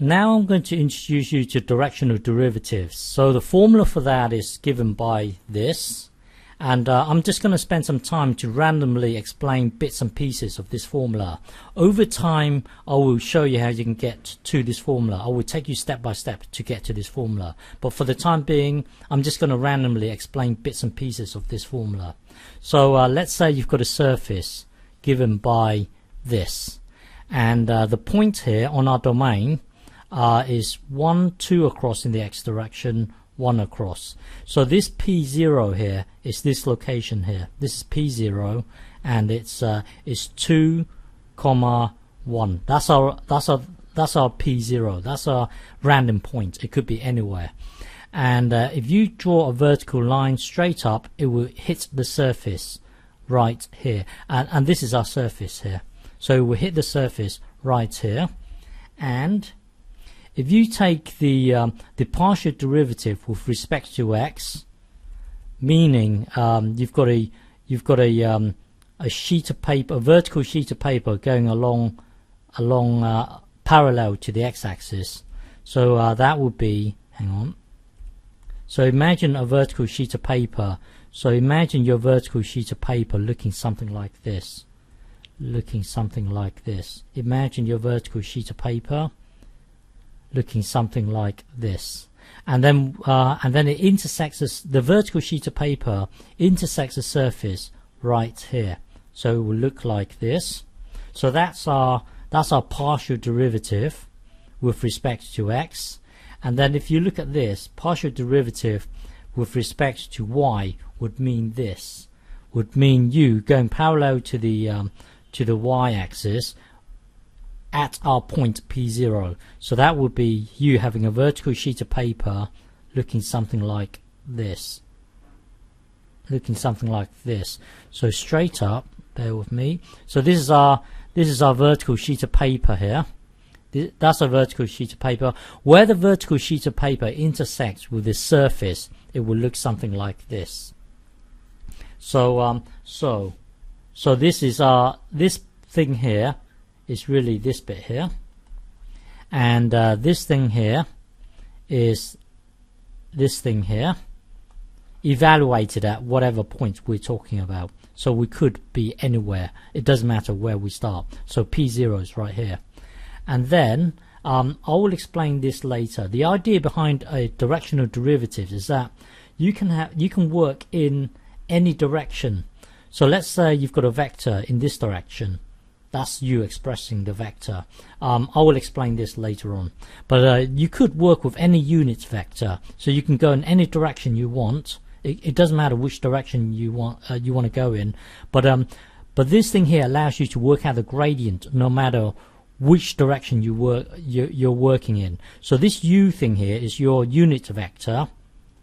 now I'm going to introduce you to directional derivatives. So the formula for that is given by this, and I'm just going to spend some time to randomly explain bits and pieces of this formula. Over time I will show you how you can get to this formula. I will take you step by step to get to this formula, but for the time being I'm just going to randomly explain bits and pieces of this formula. So let's say you've got a surface given by this, and the point here on our domain is 1, 2 across in the x direction, 1 across. So this P0 here is this location here. This is P0, and it's 2, 1. That's our P0. That's our random point. It could be anywhere. And if you draw a vertical line straight up, it will hit the surface right here. And this is our surface here. So it will hit the surface right here. And if you take the partial derivative with respect to x, meaning you've got a sheet of paper, a vertical sheet of paper going along parallel to the x-axis. So that would be, hang on. So imagine a vertical sheet of paper. So imagine your vertical sheet of paper looking something like this. Looking something like this. Imagine your vertical sheet of paper looking something like this, and then it intersects the vertical sheet of paper intersects the surface right here. So it will look like this. So that's our partial derivative with respect to x. And then if you look at this, partial derivative with respect to y would mean this. Would mean you going parallel to the y-axis at our point P0. So that would be you having a vertical sheet of paper looking something like this. Looking something like this. So straight up, bear with me. So this is our vertical sheet of paper here. That's a vertical sheet of paper. Where the vertical sheet of paper intersects with the surface, it will look something like this. So so this is this thing here is really this bit here, and this thing here is this thing here, evaluated at whatever point we're talking about. So we could be anywhere, it doesn't matter where we start. So P0 is right here, and then I will explain this later. The idea behind a directional derivative is that you can work in any direction. So let's say you've got a vector in this direction. That's you expressing the vector. I will explain this later on. But you could work with any unit vector, so you can go in any direction you want. It doesn't matter which direction you want to go in. But this thing here allows you to work out the gradient no matter which direction you're working in. So this u thing here is your unit vector.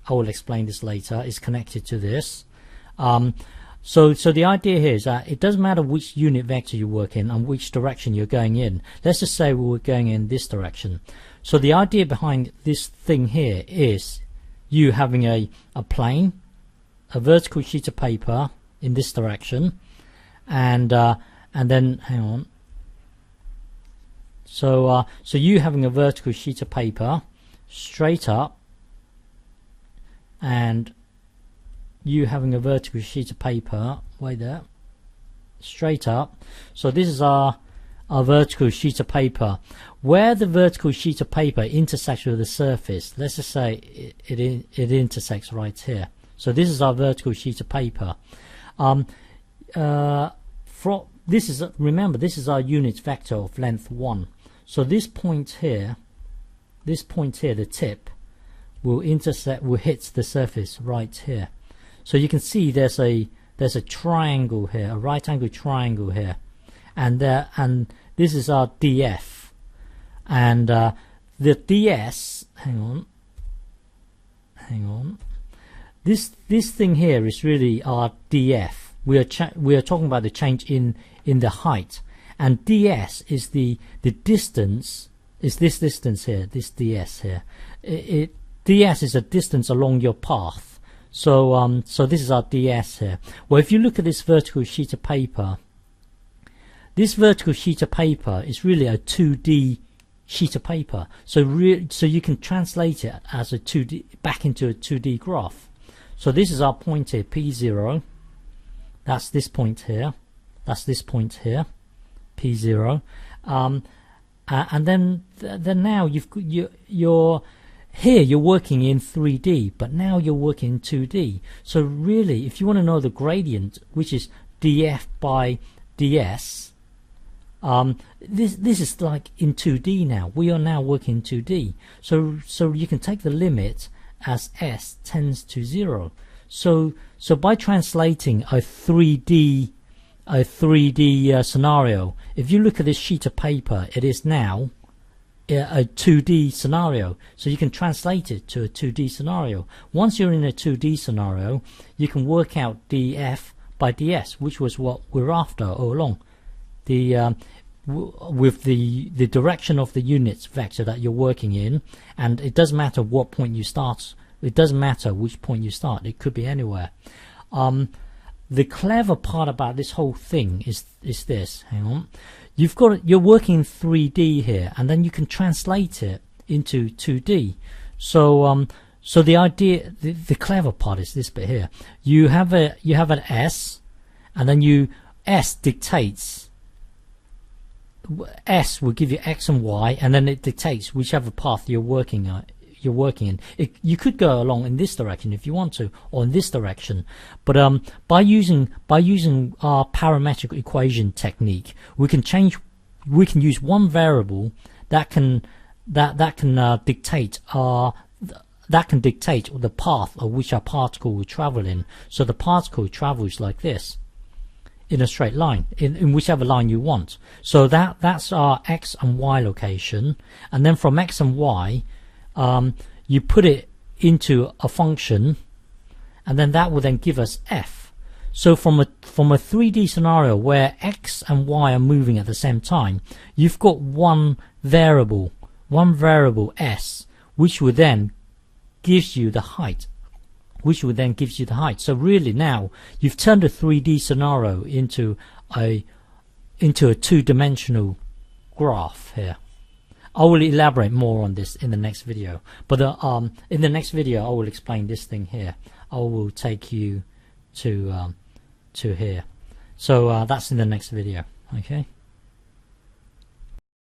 I will explain this later. It's connected to this. So the idea here is that it doesn't matter which unit vector you work in and which direction you're going in. Let's just say we were going in this direction. So the idea behind this thing here is you having a plane, a vertical sheet of paper in this direction, and then hang on. So you having a vertical sheet of paper straight up, and you having a vertical sheet of paper right there straight up. So this is our vertical sheet of paper. Where the vertical sheet of paper intersects with the surface, let's just say it intersects right here. So this is our vertical sheet of paper. Remember, this is our unit vector of length 1. So this point here, the tip will hit the surface right here. So you can see there's a triangle here, a right angle triangle here, and this is our DF, and the DS. Hang on. This thing here is really our DF. We are talking about the change in the height, and DS is the distance. Is this distance here? This DS here. DS is a distance along your path. So this is our DS here. Well, if you look at this vertical sheet of paper, this vertical sheet of paper is really a 2D sheet of paper. So you can translate it as a 2D back into a 2D graph. So this is our point here, P0. That's this point here. That's this point here, P0. And then now you're here. You're working in 3D, but now you're working in 2D. So really, if you want to know the gradient, which is df by ds, this is like in 2D now. We are now working in 2D. So you can take the limit as s tends to 0. So by translating a 3D scenario, if you look at this sheet of paper, it is now a 2D scenario. So you can translate it to a 2D scenario. Once you're in a 2D scenario, you can work out df by ds, which was what we're after all along. With the direction of the units vector that you're working in, and it doesn't matter what point you start. It doesn't matter which point you start. It could be anywhere. The clever part about this whole thing is this. Hang on. You're working in 3D here, and then you can translate it into 2D. So the idea, the clever part is this bit here. You have an S, and then S dictates. S will give you X and Y, and then it dictates whichever path you're working in. You could go along in this direction if you want to, or in this direction. But by using our parametric equation technique, we can use one variable that can dictate the path of which our particle will travel in. So the particle travels like this, in a straight line, in whichever line you want. So that's our X and Y location, and then from X and Y, you put it into a function, and then that will then give us f. So from a 3D scenario where X and Y are moving at the same time, you've got one variable S, which will then gives you the height. So really now you've turned a 3D scenario into a two-dimensional graph here. I will elaborate more on this in the next video, but in the next video I will explain this thing here. I will take you to here. So that's in the next video. Okay.